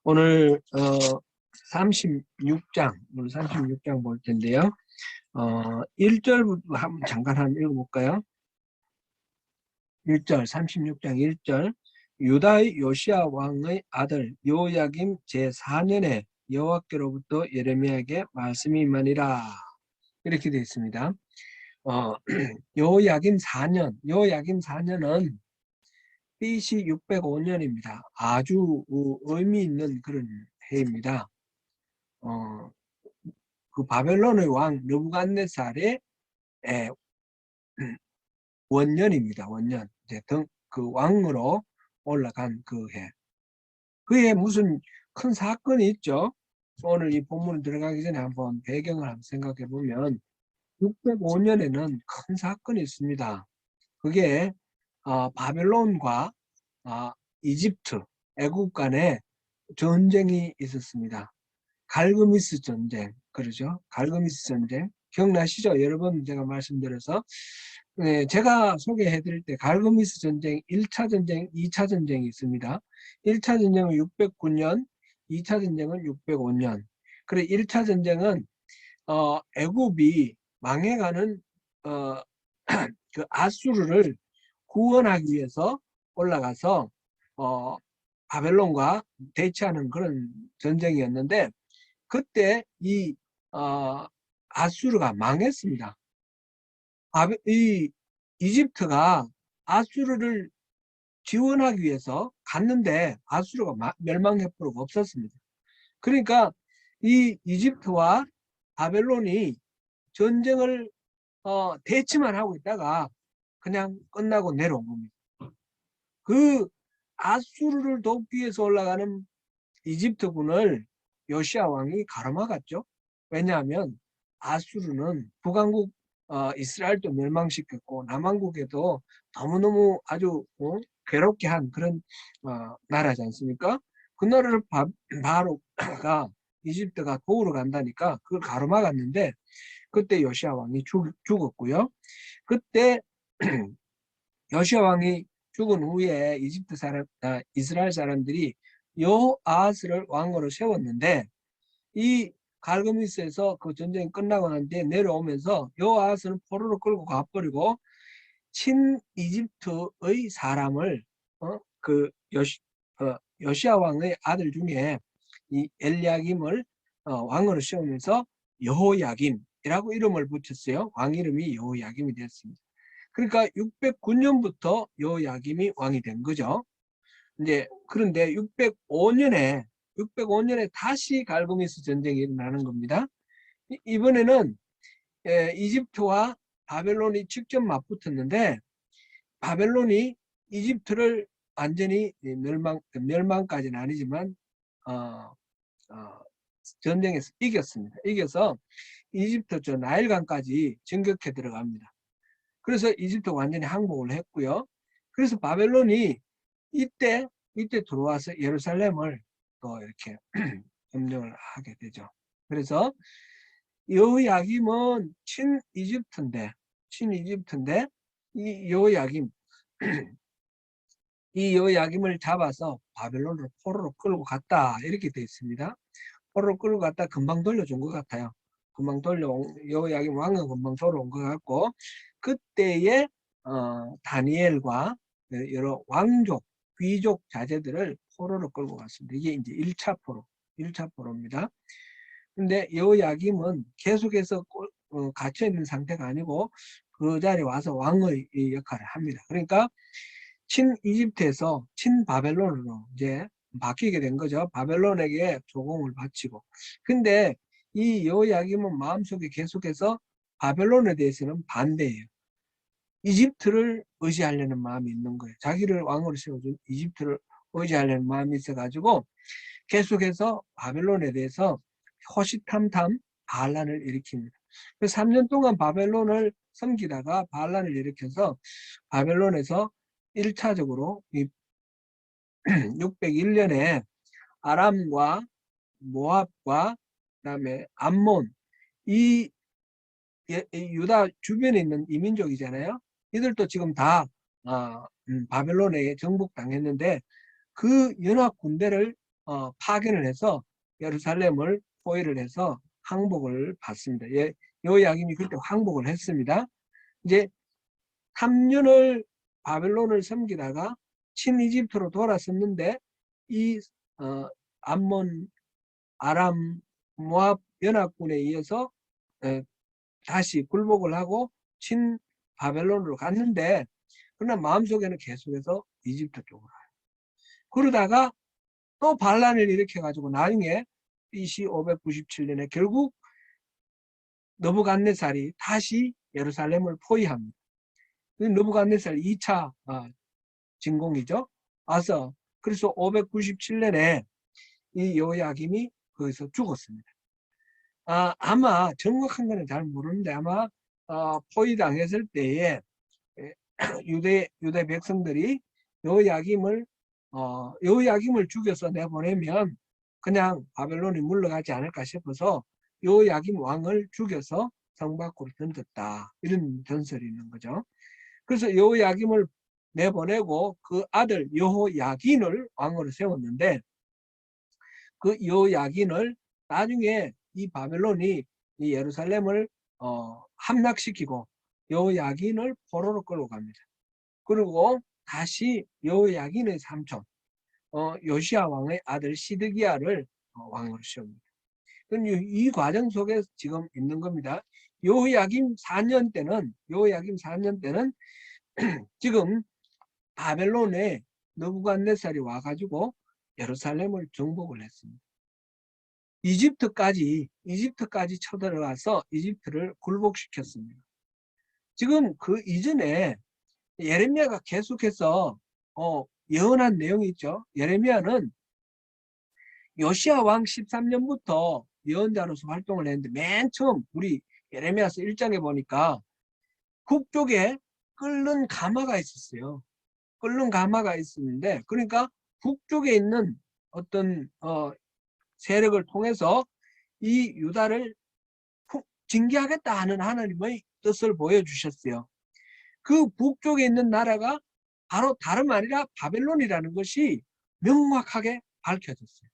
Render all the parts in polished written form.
오늘 36장 오늘 36장 볼 텐데요. 1절부터 잠깐 읽어볼까요? 1절 36장 1절 유다의 요시야 왕의 아들 요야김 제4년에 여호와께로부터 예레미야에게 말씀이 임하니라. 이렇게 되어 있습니다. 요야김 4년은 BC 605년입니다. 아주 의미 있는 그런 해입니다. 그 바벨론의 왕 느부갓네살의 원년입니다. 원년. 이제 그 왕으로 올라간 그 해. 그 해 무슨 큰 사건이 있죠. 오늘 이 본문 들어가기 전에 한번 배경을 한번 생각해 보면 605년에는 큰 사건이 있습니다. 그게 바벨론과 이집트, 애국 간에 전쟁이 있었습니다. 갈그미스 전쟁, 그러죠? 갈그미스 전쟁. 기억나시죠? 여러 번 제가 말씀드려서. 제가 소개해 드릴 때 갈그미스 전쟁 1차 전쟁, 2차 전쟁이 있습니다. 1차 전쟁은 609년, 2차 전쟁은 605년. 그래 1차 전쟁은 애굽이 망해가는 그 아수르를 구원하기 위해서 올라가서 바벨론과 대치하는 그런 전쟁이었는데 그때 이 아수르가 망했습니다. 이 이집트가 아수르를 지원하기 위해서 갔는데 아수르가 멸망해버리고 없었습니다. 그러니까 이 이집트와 바벨론이 전쟁을 대치만 하고 있다가 그냥 끝나고 내려온 겁니다. 그 아수르를 돕기 위해서 올라가는 이집트군을 요시야 왕이 가로막았죠. 왜냐하면 아수르는 북왕국 이스라엘도 멸망시켰고 남왕국에도 너무너무 아주 괴롭게 한 그런 나라지 않습니까? 그 나라를 바로가 이집트가 도우러 간다니까 그걸 가로막았는데 그때 요시야 왕이 죽었고요. 그때 요시야 왕이 죽은 후에 이스라엘 사람들이 여호아스를 왕으로 세웠는데 이 갈그미스에서 그 전쟁이 끝나고 난 뒤에 내려오면서 여호아스는 포로로 끌고 가버리고 친이집트의 사람을 요시야 왕의 아들 중에 이 엘리야김을 왕으로 세우면서 여호야김이라고 이름을 붙였어요. 왕 이름이 여호야김이 되었습니다. 그러니까 609년부터 여호야김이 왕이 된 거죠. 이제 그런데 605년에 다시 갈그미스 전쟁이 일어나는 겁니다. 이번에는 이집트와 바벨론이 직접 맞붙었는데 바벨론이 이집트를 완전히 멸망까지는 아니지만 전쟁에서 이겼습니다. 이겨서 이집트 저 나일강까지 진격해 들어갑니다. 그래서 이집트가 완전히 항복을 했고요. 그래서 바벨론이 이때 들어와서 예루살렘을 또 이렇게 점령을 하게 되죠. 그래서 여호야김은 친이집트인데 이 여호야김을 잡아서 바벨론으로 포로로 끌고 갔다 이렇게 되어 있습니다. 포로로 끌고 갔다 금방 돌려준 것 같아요. 여호야김 왕은 금방 돌아온 것 같고 그때의 다니엘과 여러 왕족, 귀족 자제들을 포로로 끌고 갔습니다. 이게 이제 1차 포로입니다. 근데 여호야김은 계속해서 갇혀 있는 상태가 아니고 그 자리에 와서 왕의 역할을 합니다. 그러니까 친이집트에서 친바벨론으로 이제 바뀌게 된 거죠. 바벨론에게 조공을 바치고. 근데 이 여호야김은 마음속에 계속해서 바벨론에 대해서는 반대예요. 이집트를 의지하려는 마음이 있는 거예요. 자기를 왕으로 세워준 이집트를 의지하려는 마음이 있어가지고 계속해서 바벨론에 대해서 호시탐탐 반란을 일으킵니다. 3년 동안 바벨론을 섬기다가 반란을 일으켜서 바벨론에서 1차적으로 601년에 아람과 모압과 그다음에 암몬 이 유다 주변에 있는 이민족이잖아요. 이들도 지금 다 바벨론에 정복당했는데 그 연합 군대를 파견을 해서 예루살렘을 포위를 해서 항복을 받습니다. 예, 여호야김이 그때 항복을 했습니다. 이제 3년을 바벨론을 섬기다가 친이집트로 돌아섰는데 이 암몬, 아람, 모압 연합군에 의해서 다시 굴복을 하고 친 바벨론으로 갔는데 그러나 마음속에는 계속해서 이집트 쪽으로 가요. 그러다가 또 반란을 일으켜가지고 나중에 BC 597년에 결국 느부갓네살이 다시 예루살렘을 포위합니다. 느부갓네살 2차 진공이죠. 와서 그래서 597년에 이 여호야김이 거기서 죽었습니다. 아마 정확한 거는 잘 모르는데 아마 포위당했을 때에 유대 백성들이 여호야김을 죽여서 내보내면 그냥 바벨론이 물러가지 않을까 싶어서 여호야김 왕을 죽여서 성 밖으로 던졌다. 이런 전설이 있는 거죠. 그래서 여호야김을 내보내고 그 아들 여호야긴을 왕으로 세웠는데 그 여호야긴을 나중에 이 바벨론이 이 예루살렘을 함락시키고 여호야긴을 포로로 끌고 갑니다. 그리고 다시 여호야긴의 삼촌 요시야 왕의 아들 시드기야를 왕으로 세웁니다. 이 과정 속에 지금 있는 겁니다. 여호야김 4년 때는 지금 바벨론에 느부갓네살이 와가지고 예루살렘을 정복을 했습니다. 이집트까지 쳐들어가서 이집트를 굴복시켰습니다. 지금 그 이전에 예레미야가 계속해서 예언한 내용이 있죠. 예레미야는 요시야 왕 13년부터 예언자로서 활동을 했는데 맨 처음 우리 예레미야서 1장에 보니까 북쪽에 끓는 가마가 있었어요. 끓는 가마가 있었는데 그러니까 북쪽에 있는 어떤 세력을 통해서 이 유다를 징계하겠다 하는 하나님의 뜻을 보여주셨어요. 그 북쪽에 있는 나라가 바로 다름 아니라 바벨론이라는 것이 명확하게 밝혀졌어요.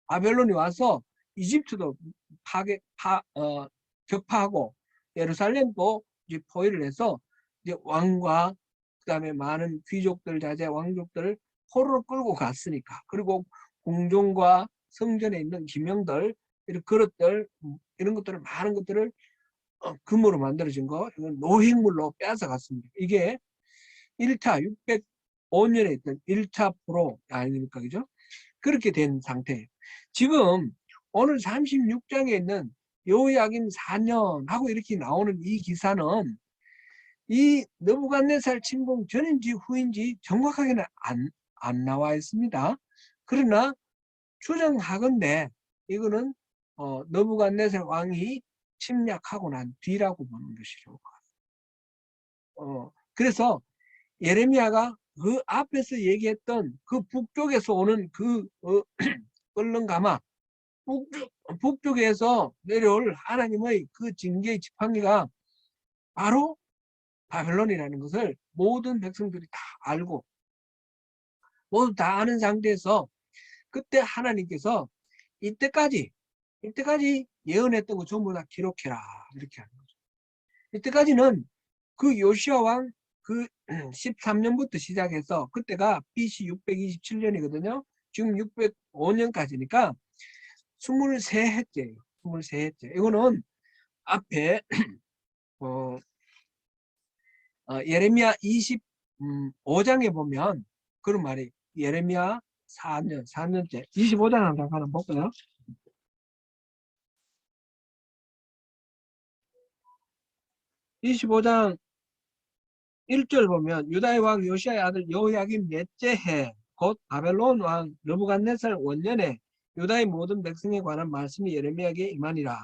바벨론이 와서 이집트도 격파하고 예루살렘도 이제 포위를 해서 이제 왕과 그다음에 많은 귀족들, 자제, 왕족들을 포로로 끌고 갔으니까. 그리고 궁정과 성전에 있는 기명들, 이런 그릇들, 이런 것들을 많은 것들을 금으로 만들어진 거, 이건 노획물로 빼앗아 갔습니다. 이게 1차 605년에 있던 1차 포로 아닙니까? 그죠? 그렇게 된 상태예요. 지금 오늘 36장에 있는 여호야김 4년 하고 이렇게 나오는 이 기사는 이 느부갓네살 침공 전인지 후인지 정확하게는 안 나와 있습니다. 그러나 추정하건대 이거는 느부갓네살 왕이 침략하고 난 뒤라고 보는 것이 좋을 것 같아요. 그래서 예레미야가 그 앞에서 얘기했던 그 북쪽에서 오는 그 끓는 가마, 북쪽에서 내려올 하나님의 그 징계의 지팡이가 바로 바벨론이라는 것을 모든 백성들이 다 알고 모두 다 아는 상태에서 그때 하나님께서 이때까지 예언했던 거 전부 다 기록해라 이렇게 하는 거죠. 이때까지는 그 요시야 왕 그 13년부터 시작해서 그때가 BC 627년이거든요. 지금 605년까지니까 23해째예요. 23해째. 이거는 앞에 예레미야 25장에 보면 그런 말이 예레미야 4년째 25장 한번 볼까요? 25장 1절 보면 유다의 왕 요시야의 아들 여호야김 넷째 해 곧 바벨론 왕 느부갓네살 원년에 유다의 모든 백성에 관한 말씀이 예레미야에게 임하니라.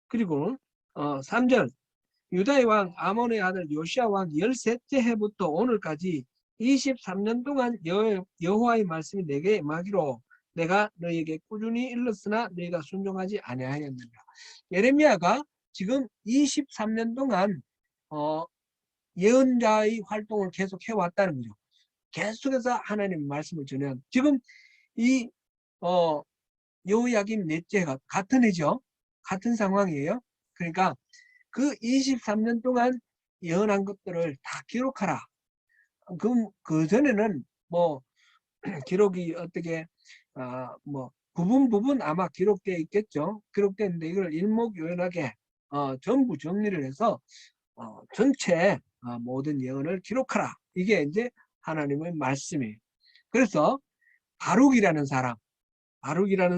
그리고 3절 유다의 왕 아몬의 아들 요시야 왕 13째 해부터 오늘까지 23년 동안 여호와의 말씀이 내게 임하기로 내가 너희에게 꾸준히 일렀으나 너희가 순종하지 아니하였느니라. 예레미야가 지금 23년 동안 예언자의 활동을 계속 해왔다는 거죠. 계속해서 하나님의 말씀을 전해요. 지금 이 여호야김 넷째가 같은 해죠. 같은 상황이에요. 그러니까 그 23년 동안 예언한 것들을 다 기록하라. 그 전에는 뭐 기록이 어떻게 뭐 부분 아마 기록되어 있겠죠. 기록되는데 이걸 일목요연하게 전부 정리를 해서 전체 모든 예언을 기록하라. 이게 이제 하나님의 말씀이에요. 그래서 바룩이라는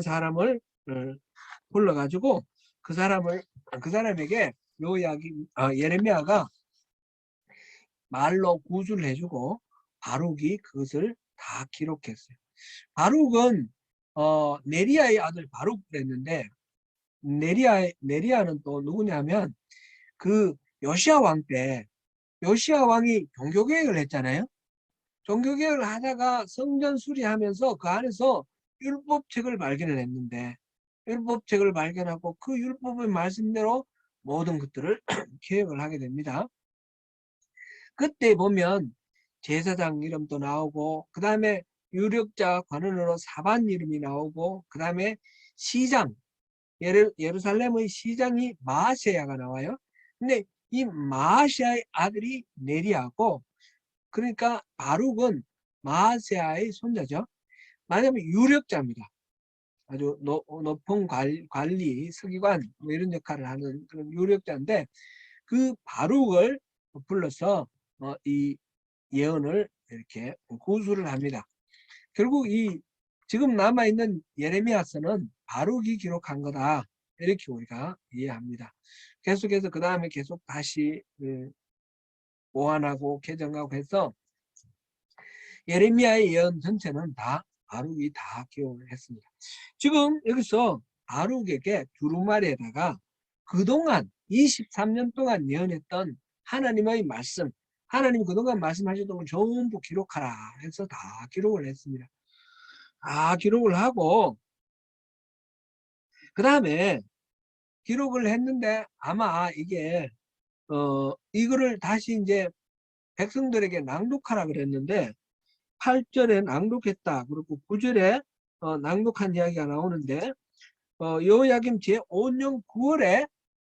사람을 불러가지고 그 사람에게 예레미야가 말로 구술을 해주고 바룩이 그것을 다 기록했어요. 바룩은 네리야의 아들 바룩 그랬는데 네리야는 또 누구냐면 그 요시야 왕 때 요시야 왕이 종교개혁을 했잖아요. 종교개혁을 하다가 성전 수리하면서 그 안에서 율법책을 발견을 했는데 율법책을 발견하고 그 율법의 말씀대로 모든 것들을 개혁을 하게 됩니다. 그때 보면 제사장 이름도 나오고 그 다음에 유력자 관원으로 사반 이름이 나오고 그 다음에 시장 예루살렘의 시장이 마아세야가 나와요. 근데 이 마아세야의 아들이 네리야고 그러니까 바룩은 마아세야의 손자죠. 말하자면 유력자입니다. 아주 높은 관리, 서기관 뭐 이런 역할을 하는 그런 유력자인데 그 바룩을 불러서 이 예언을 이렇게 구술을 합니다. 결국 이 지금 남아있는 예레미야서는 바룩이 기록한 거다. 이렇게 우리가 이해합니다. 계속해서 그 다음에 계속 다시 보완하고 개정하고 해서 예레미야의 예언 전체는 다 바룩이 다 기록을 했습니다. 지금 여기서 바룩에게 두루마리에다가 그동안 23년 동안 예언했던 하나님의 말씀, 하나님 그동안 말씀하셨던 걸 전부 기록하라 해서 다 기록을 했습니다. 다 기록을 하고 그 다음에 기록을 했는데 아마 이게 이거를 다시 이제 백성들에게 낭독하라 그랬는데 8절에 낭독했다. 그리고 9절에 낭독한 이야기가 나오는데 여호야김 제5년 9월에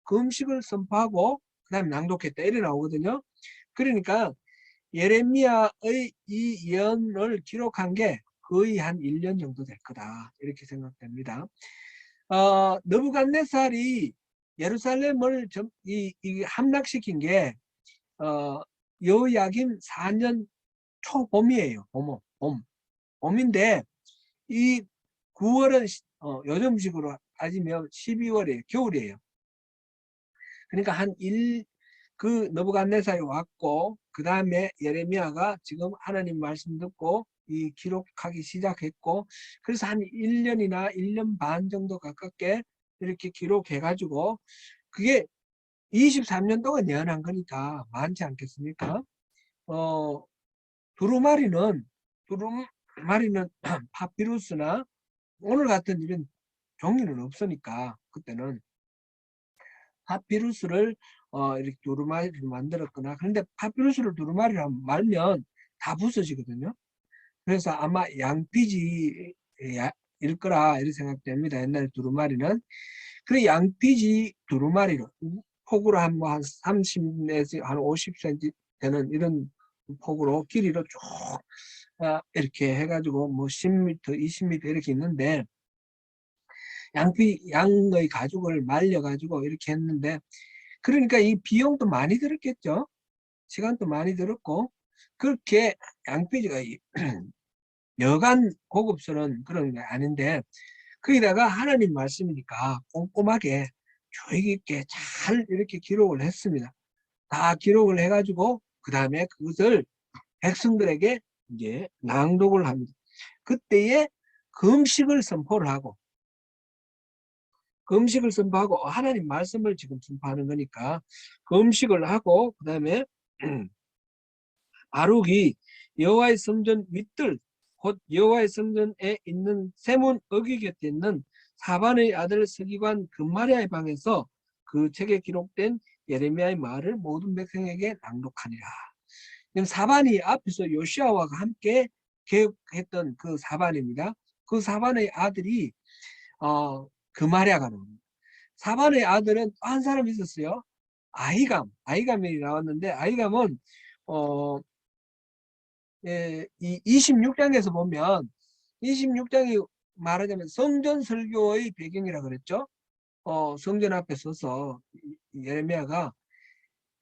금식을 선포하고 그 다음에 낭독했다. 이래 나오거든요. 그러니까 예레미야의 이 예언을 기록한 게 거의 한 1년 정도 될 거다. 이렇게 생각됩니다. 느부갓네살이 예루살렘을 함락시킨 게 여호야김 4년 초봄이에요. 봄인데 이 9월은 요즘식으로 따지면 12월이에요. 겨울이에요. 그러니까 그 느부갓네살이 왔고 그 다음에 예레미야가 지금 하나님 말씀 듣고 이 기록하기 시작했고 그래서 한 1년이나 1년 반 정도 가깝게 이렇게 기록해 가지고 그게 23년 동안 예언한 거니까 많지 않겠습니까? 두루마리는 파피루스나 오늘 같은 이런 종이는 없으니까 그때는 파피루스를 이렇게 두루마리를 만들었거나 그런데 파피루스를 두루마리로 말면 다 부서지거든요. 그래서 아마 양피지일 거라 이렇게 생각됩니다. 옛날 두루마리는. 그 양피지 두루마리로 폭으로 한 30내지 한 50cm 되는 이런 폭으로 길이로 쭉 이렇게 해가지고 뭐 10m, 20m 이렇게 있는데 양의 가죽을 말려가지고 이렇게 했는데 그러니까 이 비용도 많이 들었겠죠. 시간도 많이 들었고 그렇게 양피지가 여간 고급스러운 그런 게 아닌데 거기다가 하나님 말씀이니까 꼼꼼하게 주의 깊게 잘 이렇게 기록을 했습니다. 다 기록을 해가지고 그 다음에 그것을 백성들에게 이제 낭독을 합니다. 그때에 금식을 선포를 하고 하나님 말씀을 지금 선포하는 거니까 금식을 하고 그 다음에 바룩이 여호와의 성전 윗뜰 곧 여호와의 성전에 있는 세문 어귀 곁에 있는 사반의 아들 서기관 금마리아의 방에서 그 책에 기록된 예레미야의 말을 모든 백성에게 낭독하니라. 사반이 앞에서 요시아와 함께 개혁했던 그 사반입니다. 그 사반의 아들이 그마랴가 나옵니다. 사반의 아들은 또 한 사람 있었어요. 아히감이 나왔는데, 아히감은 이 26장에서 보면 26장이 말하자면 성전 설교의 배경이라 그랬죠. 성전 앞에 서서 예레미야가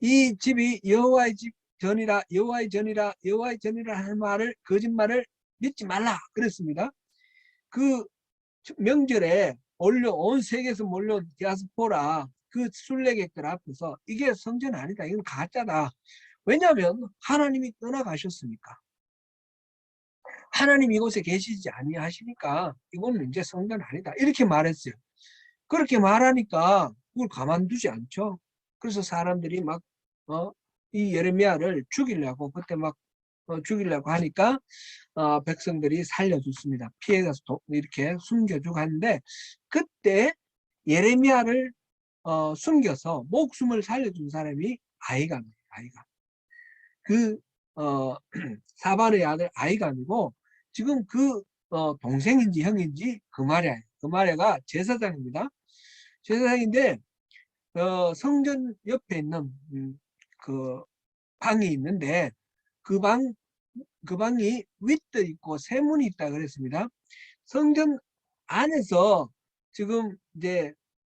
이 집이 여호와의 집 전이라, 여호와의 전이라, 여호와의 전이라 할 말을, 거짓말을 믿지 말라 그랬습니다. 그 명절에 온 세계에서 몰려온 디아스포라 그 순례객들 앞에서 이게 성전 아니다, 이건 가짜다. 왜냐하면 하나님이 떠나가셨으니까, 하나님 이곳에 계시지 아니하시니까 이거는 이제 성전 아니다, 이렇게 말했어요. 그렇게 말하니까 그걸 가만두지 않죠. 그래서 사람들이 막 이 예레미야를 죽이려고, 그때 막 죽이려고 하니까 백성들이 살려줬습니다. 피해가서 이렇게 숨겨주고 하는데, 그때 예레미야를 숨겨서 목숨을 살려준 사람이 아히감이에요. 아히감. 그 사반의 아들 아히감이고, 지금 그 동생인지 형인지 그마랴예요. 그마랴가 제사장입니다. 제사장인데 성전 옆에 있는 그 방이 있는데, 그 방이 윗도 있고 세문이 있다 그랬습니다. 성전 안에서 지금 이제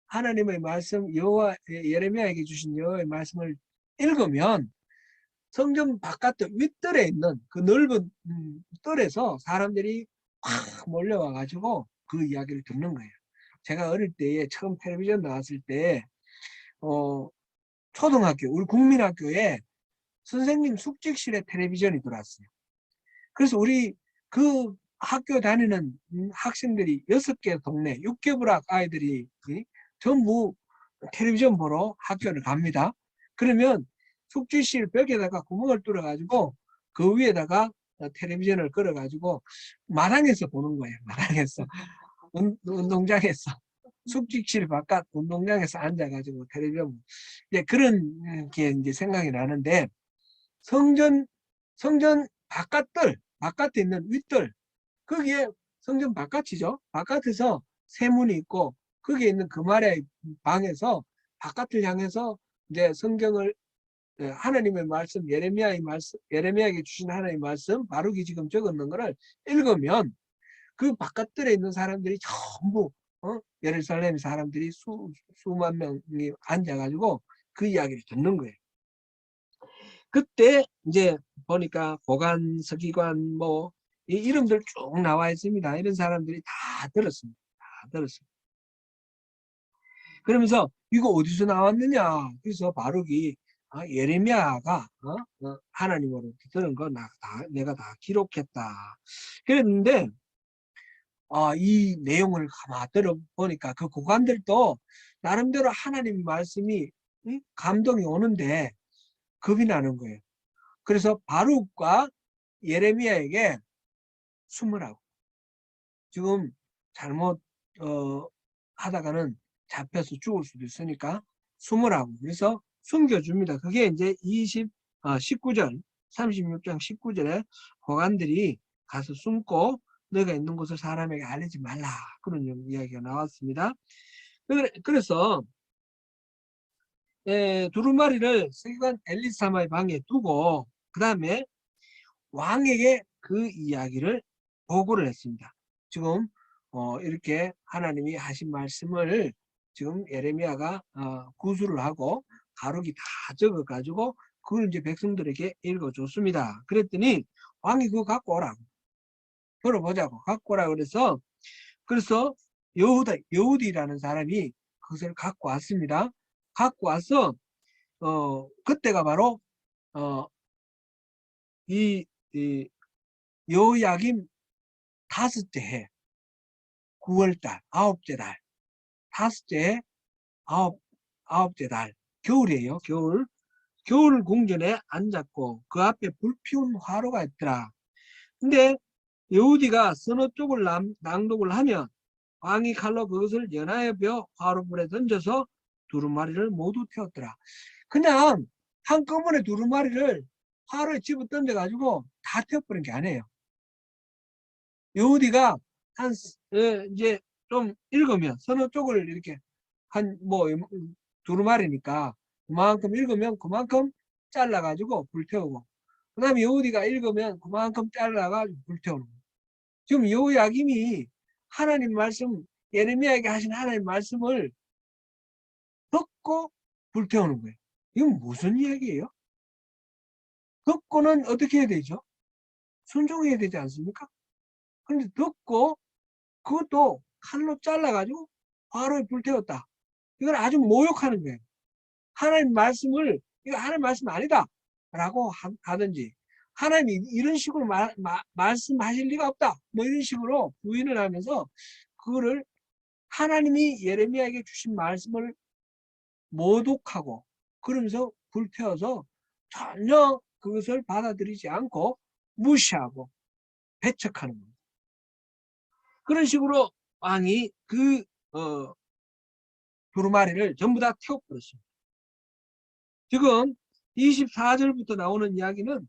하나님의 말씀, 여호와 예레미야에게 주신 여호와의 말씀을 읽으면 성전 바깥 윗뜰에 있는 그 넓은 뜰에서 사람들이 확 몰려와 가지고 그 이야기를 듣는 거예요. 제가 어릴 때에 처음 텔레비전 나왔을 때 초등학교, 우리 국민학교에 선생님 숙직실에 텔레비전이 들어왔어요. 그래서 우리 그 학교 다니는 학생들이 6개 동네 6개부락 아이들이 전부 텔레비전 보러 학교를 갑니다. 그러면 숙직실 벽에다가 구멍을 뚫어 가지고 그 위에다가 텔레비전을 걸어 가지고 마당에서 보는 거예요. 마당에서 운동장에서 숙직실 바깥 운동장에서 앉아가지고 텔레비전, 이제 그런 게 이제 생각이 나는데, 성전 바깥에 있는 윗뜰, 거기에 성전 바깥이죠. 바깥에서 세문이 있고 거기에 있는 그마랴의 방에서 바깥을 향해서 이제 성경을, 하나님의 말씀, 예레미야의 말씀, 예레미야에게 주신 하나님의 말씀 바룩이 지금 적었는 거를 읽으면 그 바깥들에 있는 사람들이 전부 예루살렘 사람들이 수만 명이 앉아가지고 그 이야기를 듣는 거예요. 그때 이제 보니까 고관, 서기관 뭐 이 이름들 쭉 나와 있습니다. 이런 사람들이 다 들었습니다. 다 들었습니다. 그러면서 이거 어디서 나왔느냐? 그래서 바룩이 예레미야가 하나님으로부터 들은 거 내가 다 기록했다. 그랬는데 이 내용을 가만 들어보니까 그 고관들도 나름대로 하나님 말씀이 감동이 오는데 겁이 나는 거예요. 그래서 바룩과 예레미야에게 숨으라고. 지금 잘못 하다가는 잡혀서 죽을 수도 있으니까 숨으라고. 그래서 숨겨줍니다. 그게 이제 19절, 36장 19절에 고관들이 가서 숨고 너가 있는 곳을 사람에게 알리지 말라, 그런 이야기가 나왔습니다. 그래서 두루마리를 서기관 엘리사마의 방에 두고 그 다음에 왕에게 그 이야기를 보고를 했습니다. 지금 이렇게 하나님이 하신 말씀을 지금 예레미야가 구술을 하고 가룩이 다 적어가지고 그걸 이제 백성들에게 읽어줬습니다. 그랬더니 왕이 그거 갖고 오라고, 들어보자고 갖고 오라 그래서 여우디라는 사람이 그것을 갖고 왔습니다. 갖고 와서 그때가 바로 이 여호야김 5째 해 9월달 9째 달 5째 해 9째 달 겨울이에요. 겨울 궁전에 앉았고 그 앞에 불피운 화로가 있더라. 근데 여우디가 서너 쪽을 낭독을 하면 왕이 칼로 그것을 연하여 벼 화로불에 던져서 두루마리를 모두 태웠더라. 그냥 한꺼번에 두루마리를 화로에 집어 던져가지고 다 태워버린 게 아니에요. 여우디가 이제 좀 읽으면 서너 쪽을 이렇게 한 뭐 두루마리니까 그만큼 읽으면 그만큼 잘라가지고 불태우고, 그 다음에 여우디가 읽으면 그만큼 잘라가지고 불태우는 거예요. 지금 여호야김이 하나님 말씀, 예레미야에게 하신 하나님 말씀을 듣고 불태우는 거예요. 이건 무슨 이야기예요? 듣고는 어떻게 해야 되죠? 순종해야 되지 않습니까? 근데 듣고 그것도 칼로 잘라가지고 바로 불태웠다. 이건 아주 모욕하는 거예요. 하나님 말씀을, 이거 하나님 말씀 아니다 라고 하든지, 하나님이 이런 식으로 말씀하실 리가 없다 뭐 이런 식으로 부인을 하면서 그거를 하나님이 예레미야에게 주신 말씀을 모독하고 그러면서 불태워서 전혀 그것을 받아들이지 않고 무시하고 배척하는 겁니다. 그런 식으로 왕이 그 두루마리를 전부 다 태워버렸습니다. 지금 24절부터 나오는 이야기는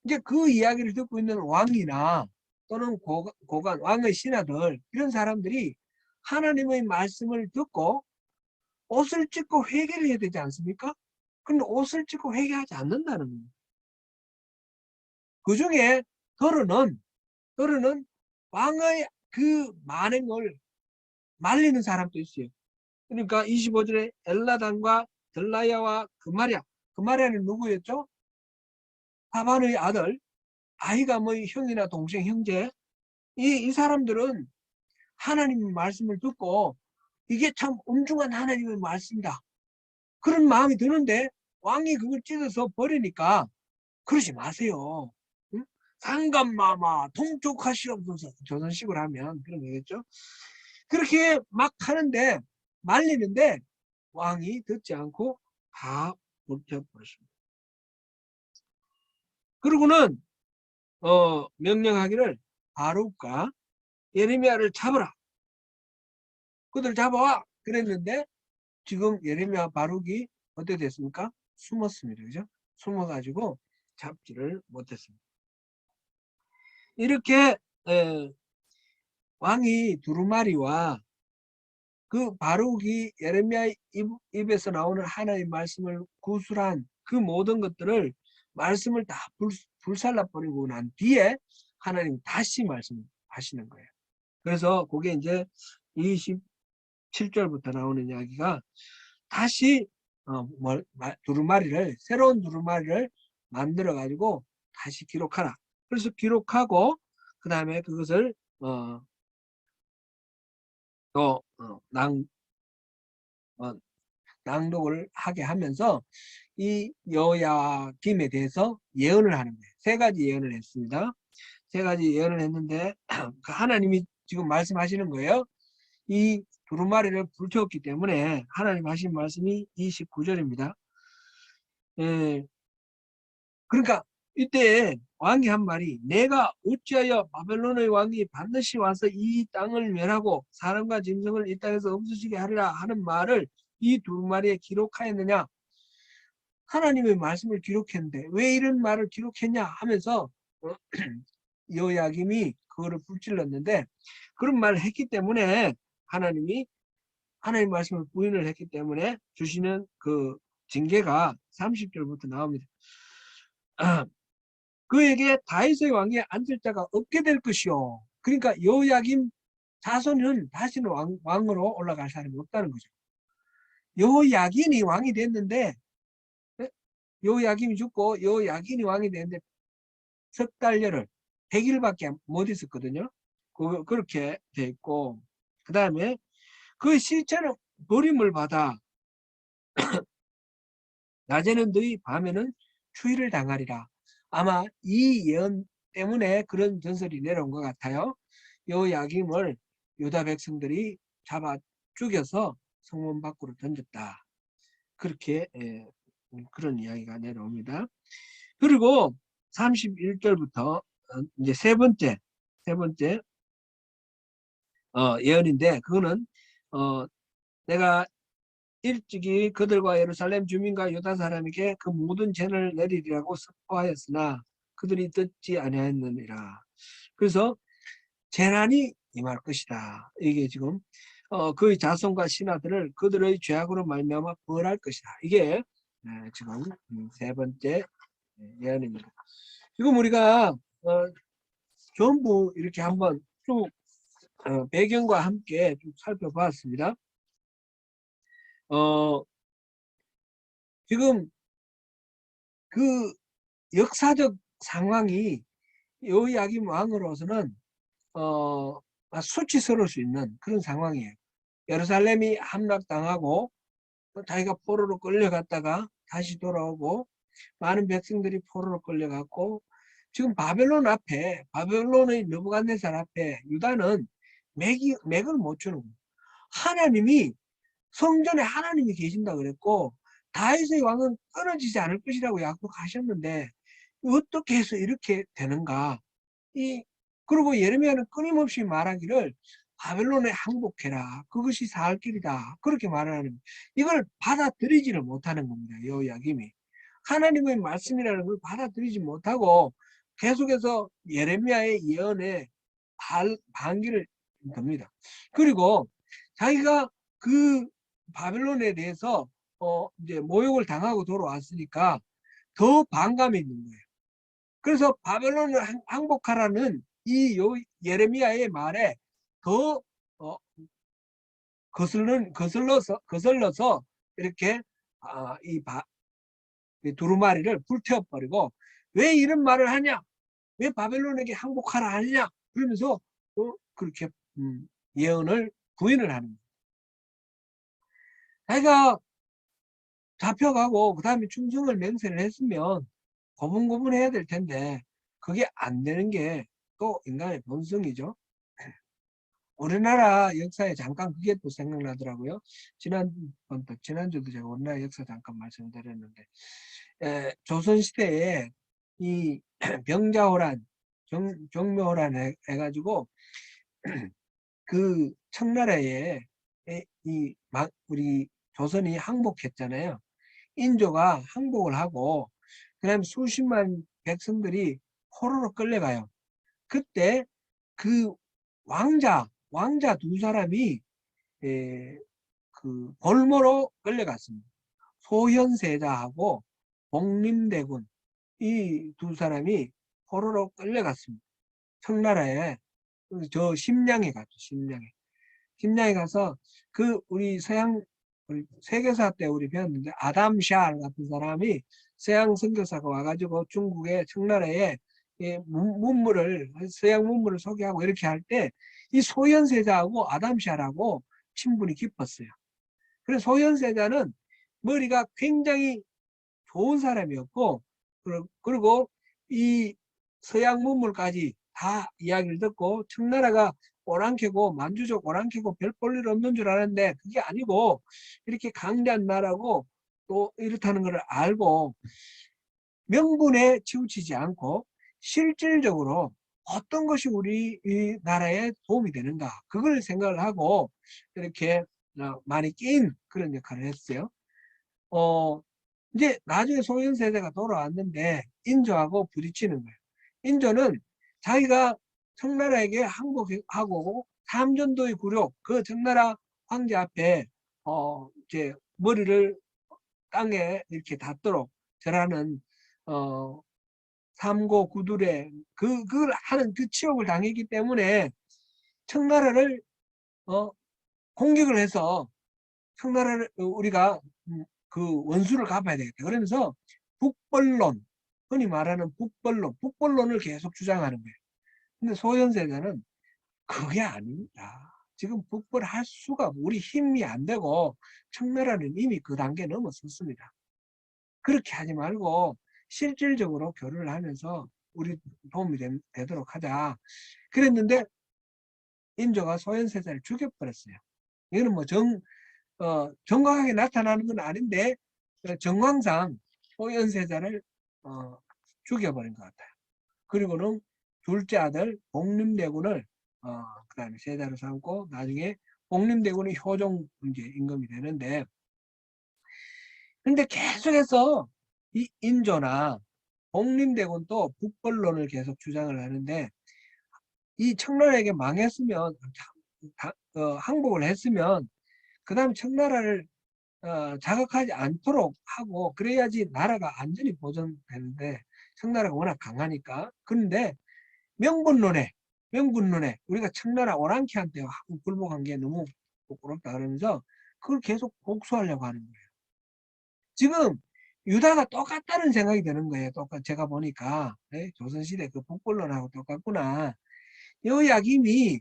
이제 그 이야기를 듣고 있는 왕이나 또는 고관, 왕의 신하들, 이런 사람들이 하나님의 말씀을 듣고 옷을 찢고 회개를 해야 되지 않습니까? 근데 옷을 찢고 회개하지 않는다는 겁니다. 그 중에 더러는 왕의 그 만행을 말리는 사람도 있어요. 그러니까 25절에 엘라단과 들라야와 그마랴는 누구였죠? 하반의 아들, 아히감의 형이나 동생, 형제. 이 사람들은 하나님의 말씀을 듣고 이게 참 엄중한 하나님의 말씀이다, 그런 마음이 드는데 왕이 그걸 찢어서 버리니까 그러지 마세요. 응? 상감마마 통촉하시옵소서, 조선식으로 하면 그런 거겠죠. 그렇게 막 하는데, 말리는데 왕이 듣지 않고 다 불태워버렸습니다. 그러고는 명령하기를 바룩과 예레미야를 잡으라, 그들 잡아와 그랬는데 지금 예레미야 바룩이 어떻게 됐습니까? 숨었습니다. 그죠? 숨어가지고 잡지를 못했습니다. 이렇게 왕이 두루마리와 그 바룩이 예레미야 입에서 나오는 하나님의 말씀을 구술한 그 모든 것들을, 말씀을 다 불살라버리고 난 뒤에 하나님 다시 말씀하시는 거예요. 그래서 그게 이제 27절부터 나오는 이야기가 다시 새로운 두루마리를 만들어 가지고 다시 기록하라. 그래서 기록하고 그 다음에 그것을 또 낭독을 하게 하면서 이 여호야김에 대해서 예언을 하는 거예요. 세 가지 예언을 했습니다. 세 가지 예언을 했는데 하나님이 지금 말씀하시는 거예요. 이 두루마리를 불태웠기 때문에 하나님 하신 말씀이 29절입니다. 그러니까 이때 왕이 한 말이, 내가 어찌하여 바벨론의 왕이 반드시 와서 이 땅을 멸하고 사람과 짐승을 이 땅에서 없어지게 하리라 하는 말을 이 두루마리에 기록하였느냐. 하나님의 말씀을 기록했는데 왜 이런 말을 기록했냐 하면서 여호야김이 그거를 불질렀는데, 그런 말을 했기 때문에 하나님이 하나님 말씀을 부인을 했기 때문에 주시는 그 징계가 30절부터 나옵니다. 그에게 다윗의 왕에 앉을 자가 없게 될 것이요. 그러니까 여호야김 자손은 다시는 왕으로 올라갈 사람이 없다는 거죠. 여호야긴이 왕이 됐는데, 여호야김이 죽고 여호야긴이 왕이 됐는데 석 달여를 100일밖에 못 있었거든요. 그렇게 돼 있고, 그 다음에 그 시체는 버림을 받아 낮에는 너희 밤에는 추위를 당하리라. 아마 이 예언 때문에 그런 전설이 내려온 것 같아요. 여호야김을 유다 백성들이 잡아 죽여서 성문 밖으로 던졌다, 그렇게 그런 이야기가 내려옵니다. 그리고 31절부터 이제 세 번째 예언인데, 그거는 내가 일찍이 그들과 예루살렘 주민과 유다 사람에게 그 모든 죄를 내리리라고 선포하였으나 그들이 듣지 아니하였느니라. 그래서 재난이 임할 것이다. 이게 지금 그의 자손과 신하들을 그들의 죄악으로 말미암아 벌할 것이다. 이게 지금 세 번째 예언입니다. 지금 우리가 전부 이렇게 한번 쭉 배경과 함께 쭉 살펴보았습니다. 지금 그 역사적 상황이 여호야김 왕으로서는 수치스러울 수 있는 그런 상황이에요. 예루살렘이 함락당하고 자기가 포로로 끌려갔다가 다시 돌아오고 많은 백성들이 포로로 끌려갔고 지금 바벨론 앞에 바벨론의 느부갓네살 앞에 유다는 맥을 못 추는 거예요. 하나님이 성전에 하나님이 계신다 그랬고 다윗의 왕은 끊어지지 않을 것이라고 약속하셨는데 어떻게 해서 이렇게 되는가? 그리고 예레미야는 끊임없이 말하기를 바벨론에 항복해라. 그것이 살 길이다. 그렇게 말하는 이걸 받아들이지를 못하는 겁니다. 여호야김이. 하나님의 말씀이라는 걸 받아들이지 못하고 계속해서 예레미야의 예언에 반기를 겁니다. 그리고 자기가 그 바벨론에 대해서 이제 모욕을 당하고 돌아왔으니까 더 반감이 있는 거예요. 그래서 바벨론을 항복하라는 이 예레미야의 말에 더 거슬러서 이렇게 이 두루마리를 불태워버리고 왜 이런 말을 하냐? 왜 바벨론에게 항복하라 하느냐? 그러면서 그렇게 예언을 부인을 하는 거예요. 자기가 잡혀가고 그 다음에 충성을 맹세를 했으면 고분고분해야 될 텐데 그게 안 되는 게 또 인간의 본성이죠. 우리나라 역사에 잠깐 그게 또 생각나더라고요. 지난주도 제가 우리나라 역사 잠깐 말씀드렸는데 조선시대에 이 병자호란, 종묘호란 해가지고 그 청나라에 우리 조선이 항복했잖아요. 인조가 항복을 하고 그다음에 수십만 백성들이 포로로 끌려가요. 그때 그 왕자 두 사람이 그 볼모로 끌려갔습니다. 소현세자하고 복림대군 이 두 사람이 포로로 끌려갔습니다. 청나라에 저 심량에 갔죠. 심량에 가서 그 우리 세계사 때 우리 배웠는데 아담 샤 같은 사람이 서양 선교사가 와가지고 중국의 청나라에 서양 문물을 소개하고 이렇게 할 때 이 소현세자하고 아담 샤라고 친분이 깊었어요. 그래서 소현세자는 머리가 굉장히 좋은 사람이었고 그리고 이 서양 문물까지 다 이야기를 듣고 청나라가 오랑캐고 만주족 오랑캐고 별 볼 일 없는 줄 알았는데 그게 아니고 이렇게 강대한 나라고 또 이렇다는 걸 알고 명분에 치우치지 않고 실질적으로 어떤 것이 우리 이 나라에 도움이 되는가 그걸 생각을 하고 이렇게 많이 끼인 그런 역할을 했어요. 이제 나중에 소현세자가 돌아왔는데 인조하고 부딪히는 거예요. 인조는 자기가 청나라에게 항복하고 삼전도의 굴욕 그 청나라 황제 앞에 이제 머리를 땅에 이렇게 닿도록 절하는 삼고 구두레 그걸 하는 그 치욕을 당했기 때문에 청나라를 공격을 해서 청나라를 우리가 그 원수를 갚아야 되겠다. 그러면서 북벌론 흔히 말하는 북벌론을 계속 주장하는 거예요. 근데 소현세자는 그게 아닙니다. 지금 북벌할 수가 우리 힘이 안 되고 청나라는 이미 그 단계 넘어섰습니다. 그렇게 하지 말고 실질적으로 교류를 하면서 우리 도움이 되도록 하자. 그랬는데 인조가 소현세자를 죽여버렸어요. 이거는 뭐 정확하게 나타나는 건 아닌데 정황상 소현세자를 죽여버린 것 같아요. 그리고는 둘째 아들 복림대군을 그다음에 세자로 삼고 나중에 복림대군이 효종 이제 임금이 되는데 근데 계속해서 이 인조나 복림대군도 북벌론을 계속 주장을 하는데 이 청나라에게 망했으면 항복을 했으면 그 다음 청나라를 자극하지 않도록 하고 그래야지 나라가 안전이 보존되는데 청나라가 워낙 강하니까. 그런데 명분론에 우리가 청나라 오랑캐한테 굴복한 게 너무 부끄럽다 그러면서 그걸 계속 복수하려고 하는 거예요. 지금 유다가 똑같다는 생각이 드는 거예요. 제가 보니까 조선시대 그 북벌론하고 똑같구나. 여야김이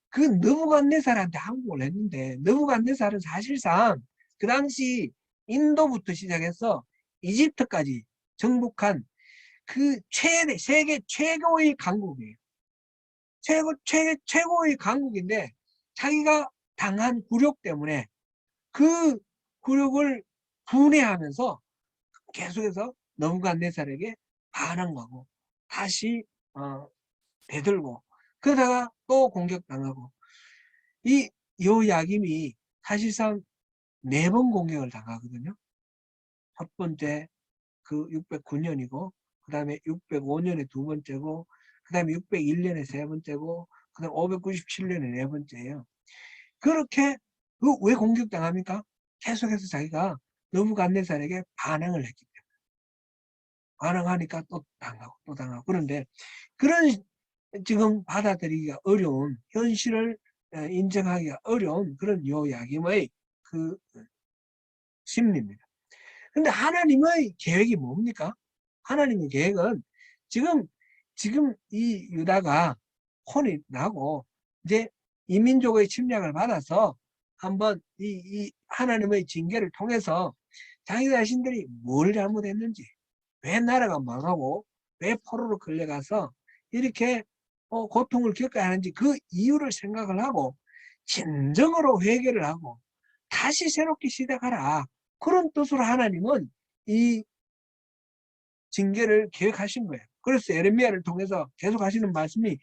그 느부갓네살한테 항복을 했는데 느부갓네살은 사실상 그 당시 인도부터 시작해서 이집트까지 정복한 그 세계 최고의 강국이에요. 최고의 강국인데 자기가 당한 굴욕 때문에 그 굴욕을 분해하면서 계속해서 느부갓네살에게 반항하고 다시 되들고 그러다가 또 공격당하고 이 여야김이 사실상 4번 공격을 당하거든요. 첫 번째 그 609년이고 그 다음에 605년에 2번째고 그 다음에 601년에 3번째고 그 다음에 597년에 4번째예요. 그렇게 왜 공격당합니까? 계속해서 자기가 느부갓네살에게 반항을 했기 때문에 반항하니까 또 당하고 그런데 그런 지금 받아들이기가 어려운 현실을 인정하기가 어려운 그런 요야김의 그 심리입니다. 근데 하나님의 계획이 뭡니까? 하나님의 계획은 지금 이 유다가 혼이 나고 이제 이민족의 침략을 받아서 한번 이 하나님의 징계를 통해서 자기 자신들이 뭘 잘못했는지 왜 나라가 망하고 왜 포로로 끌려가서 이렇게 고통을 겪어야 하는지 그 이유를 생각을 하고 진정으로 회개를 하고 다시 새롭게 시작하라. 그런 뜻으로 하나님은 이 징계를 계획하신 거예요. 그래서 예레미야를 통해서 계속 하시는 말씀이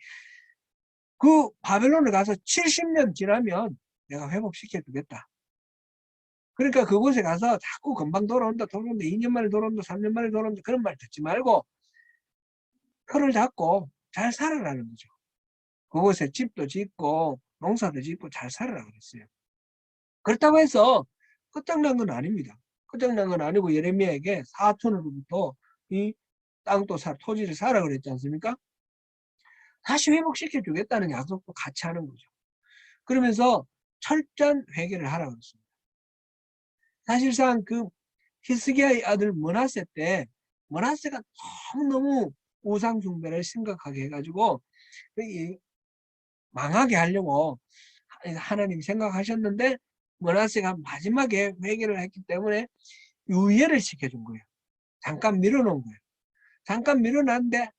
그 바벨론을 가서 70년 지나면 내가 회복시켜 주겠다. 그러니까 그곳에 가서 자꾸 금방 돌아온다 2년 만에 돌아온다 3년 만에 돌아온다 그런 말 듣지 말고 표를 잡고 잘 살아라는 거죠. 그곳에 집도 짓고 농사도 짓고 잘 살아라 그랬어요. 그렇다고 해서 끝장난 건 아닙니다. 끝장난 건 아니고 예레미야에게 사촌으로부터 이 땅도 토지를 사라 그랬지 않습니까? 다시 회복시켜 주겠다는 약속도 같이 하는 거죠. 그러면서 철저한 회개를 하라 그랬습니다. 사실상 그 히스기야의 아들 므낫세 때 므낫세가 너무너무 우상 숭배를 심각하게 해가지고 망하게 하려고 하나님 생각하셨는데 므낫세가 마지막에 회개를 했기 때문에 유예를 시켜준 거예요. 잠깐 밀어놓은 거예요. 잠깐 밀어놨는데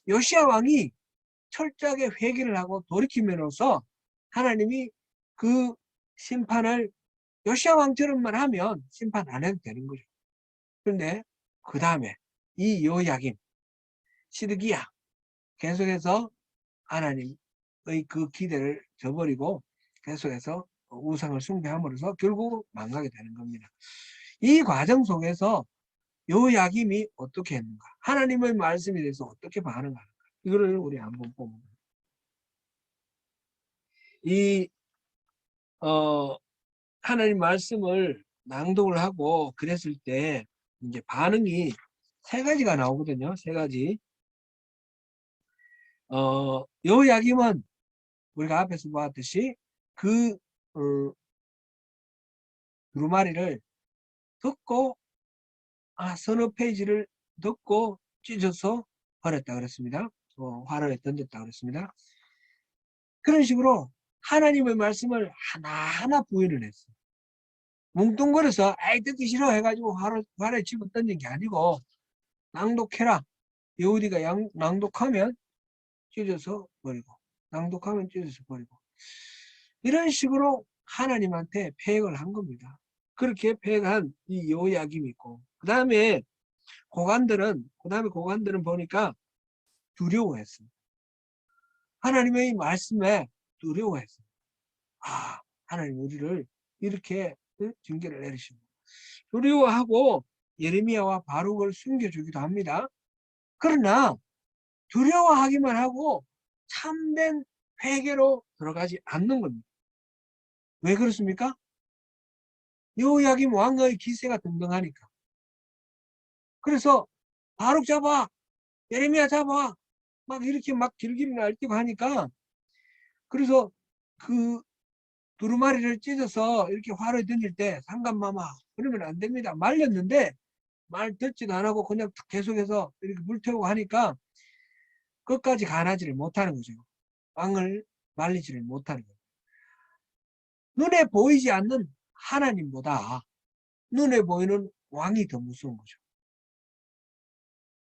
요시야 왕이 철저하게 회개를 하고 돌이킴으로써 하나님이 그 심판을 요시야 왕처럼만 하면 심판 안 해도 되는 거죠. 그런데 그 다음에 이 요야김, 시드기야 계속해서 하나님의 그 기대를 저버리고 계속해서 우상을 숭배함으로써 결국 망하게 되는 겁니다. 이 과정 속에서 요야김이 어떻게 했는가? 하나님의 말씀에 대해서 어떻게 반응하는가? 이거를 우리 한번 보면 이 하나님 말씀을 낭독을 하고 그랬을 때 이제 반응이 3가지가 나오거든요. 3가지. 여야김은 우리가 앞에서 보았듯이 그 두루마리를 듣고 서너 페이지를 듣고 찢어서 버렸다 그랬습니다. 화로에 던졌다 그랬습니다. 그런 식으로 하나님의 말씀을 하나하나 부인을 했어요. 뭉뚱거려서 듣기 싫어 해가지고 화로에 집어 던진 게 아니고 낭독해라. 여우디가 낭독하면 찢어서 버리고 낭독하면 찢어서 버리고 이런 식으로 하나님한테 폐역을 한 겁니다. 그렇게 폐역한 이 요야김이 있고 그 다음에 고관들은 보니까 두려워했습니다. 하나님의 말씀에 두려워했습니다. 하나님 우리를 이렇게 징계를 내리시고 두려워하고 예레미야와 바룩을 숨겨주기도 합니다. 그러나 두려워하기만 하고 참된 회개로 들어가지 않는 겁니다. 왜 그렇습니까? 여호야김 왕의 기세가 등등하니까. 그래서 바룩 잡아, 예레미야 잡아, 막 이렇게 막 길길이 날뛰고 하니까, 그래서 그 두루마리를 찢어서 이렇게 활을 던질 때 상감마마 그러면 안 됩니다. 말렸는데 말 듣지도 안 하고 그냥 계속해서 이렇게 불태우고 하니까 끝까지 가나지를 못하는 거죠. 왕을 말리지를 못하는 거예요. 눈에 보이지 않는 하나님보다 눈에 보이는 왕이 더 무서운 거죠.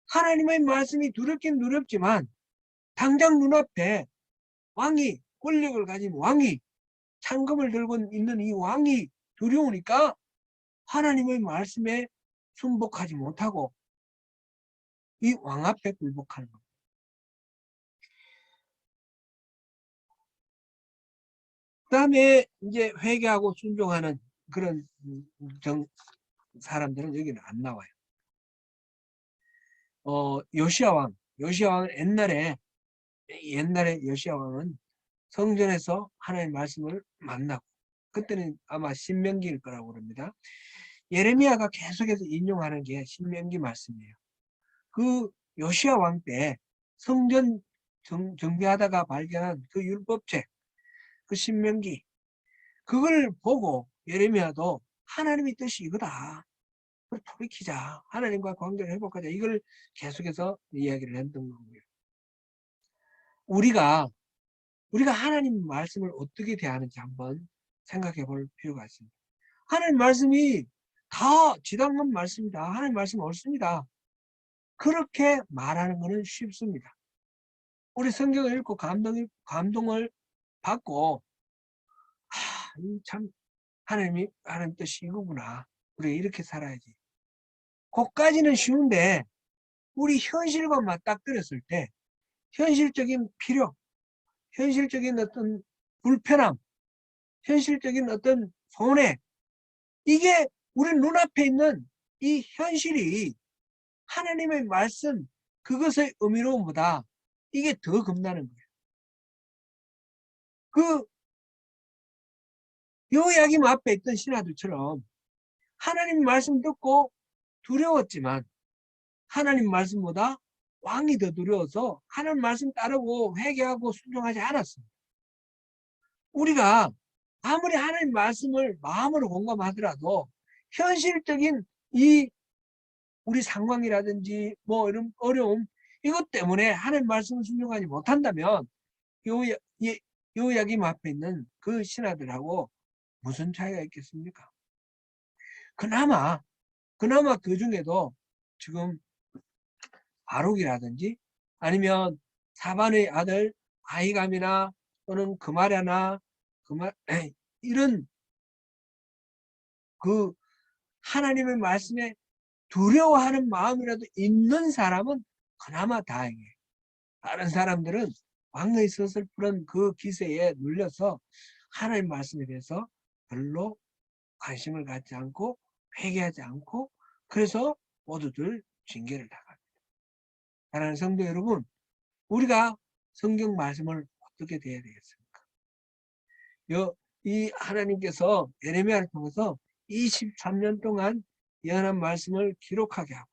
하나님의 말씀이 두렵긴 두렵지만 당장 눈앞에 왕이, 권력을 가진 왕이, 창검을 들고 있는 이 왕이 두려우니까 하나님의 말씀에 순복하지 못하고 이 왕 앞에 굴복하는 겁니다. 그 다음에 이제 회개하고 순종하는 그런 사람들은 여기는 안 나와요. 요시야 왕은 옛날에 요시야 왕은 성전에서 하나님의 말씀을 만나고, 그때는 아마 신명기일 거라고 그럽니다. 예레미야가 계속해서 인용하는 게 신명기 말씀이에요. 그 요시야 왕 때 성전 정비하다가 발견한 그 율법책, 그 신명기, 그걸 보고 예레미야도 하나님의 뜻이 이거다. 그걸 돌이키자. 하나님과 관계를 회복하자. 이걸 계속해서 이야기를 했던 거고요. 우리가 하나님 말씀을 어떻게 대하는지 한번 생각해 볼 필요가 있습니다. 하나님 말씀이 다 지당한 말씀이다. 하나님 말씀 옳습니다. 그렇게 말하는 것은 쉽습니다. 우리 성경을 읽고 감동을 받고, 참 하나님 뜻이 이거구나. 우리 이렇게 살아야지. 그까지는 쉬운데 우리 현실과 맞닥뜨렸을 때 현실적인 필요, 현실적인 어떤 불편함, 현실적인 어떤 손해, 이게 우리 눈앞에 있는 이 현실이 하나님의 말씀, 그것의 의미로움보다 이게 더 겁나는 거예요. 그 여호야김 앞에 있던 신하들처럼 하나님 말씀 듣고 두려웠지만 하나님 말씀보다 왕이 더 두려워서 하나님 말씀 따르고 회개하고 순종하지 않았습니다. 우리가 아무리 하나님 말씀을 마음으로 공감하더라도 현실적인 이 우리 상황이라든지 뭐 이런 어려움, 이것 때문에 하나님 말씀을 순종하지 못한다면 여호야김 앞에 있는 그 신하들하고 무슨 차이가 있겠습니까? 그나마 그 중에도 지금 바룩이라든지 아니면 사반의 아들 아히감이나 또는 그마랴나 이런 그 하나님의 말씀에 두려워하는 마음이라도 있는 사람은 그나마 다행이에요. 다른 사람들은 왕의 서슬프른 그 기세에 눌려서 하나님 말씀에 대해서 별로 관심을 갖지 않고 회개하지 않고, 그래서 모두들 징계를 당합니다. 사랑하는 성도 여러분, 우리가 성경 말씀을 어떻게 대해야 되겠습니까? 이 하나님께서 예레미야를 통해서 23년 동안 예언한 말씀을 기록하게 하고,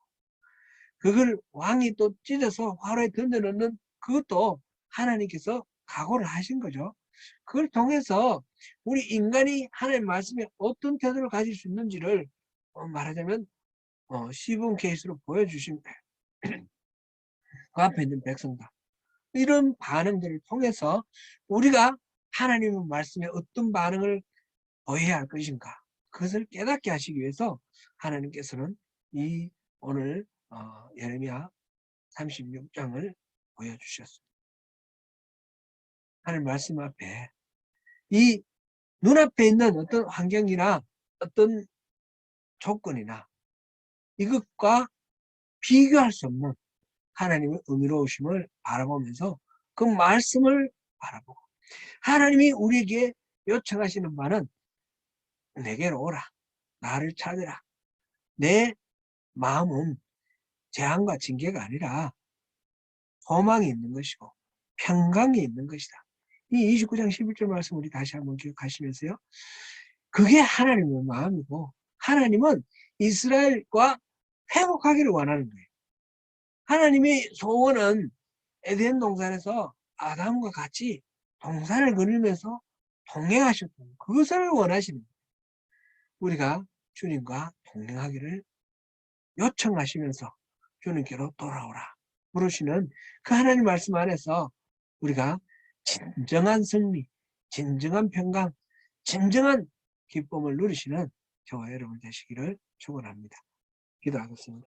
그걸 왕이 또 찢어서 화로에 던져넣는 그것도 하나님께서 각오를 하신 거죠. 그걸 통해서 우리 인간이 하나님의 말씀에 어떤 태도를 가질 수 있는지를 말하자면 시범 케이스로 보여주신 그 앞에 있는 백성들, 이런 반응들을 통해서 우리가 하나님의 말씀에 어떤 반응을 보여야 할 것인가, 그것을 깨닫게 하시기 위해서 하나님께서는 이 오늘 예레미야 36장을 보여주셨습니다. 하나님 말씀 앞에 이 눈앞에 있는 어떤 환경이나 어떤 조건이나 이것과 비교할 수 없는 하나님의 은혜로우심을 바라보면서 그 말씀을 바라보고, 하나님이 우리에게 요청하시는 바는 내게로 오라, 나를 찾으라, 내 마음은 재앙과 징계가 아니라 소망이 있는 것이고 평강이 있는 것이다. 이 29장 11절 말씀 우리 다시 한번 기억하시면서요. 그게 하나님의 마음이고 하나님은 이스라엘과 회복하기를 원하는 거예요. 하나님의 소원은 에덴 동산에서 아담과 같이 동산을 거닐면서 동행하셨던 그것을 원하시는 거예요. 우리가 주님과 동행하기를 요청하시면서 주님께로 돌아오라 부르시는 그 하나님 말씀 안에서 우리가 진정한 승리, 진정한 평강, 진정한 기쁨을 누리시는 저와 여러분 되시기를 축원합니다. 기도하겠습니다.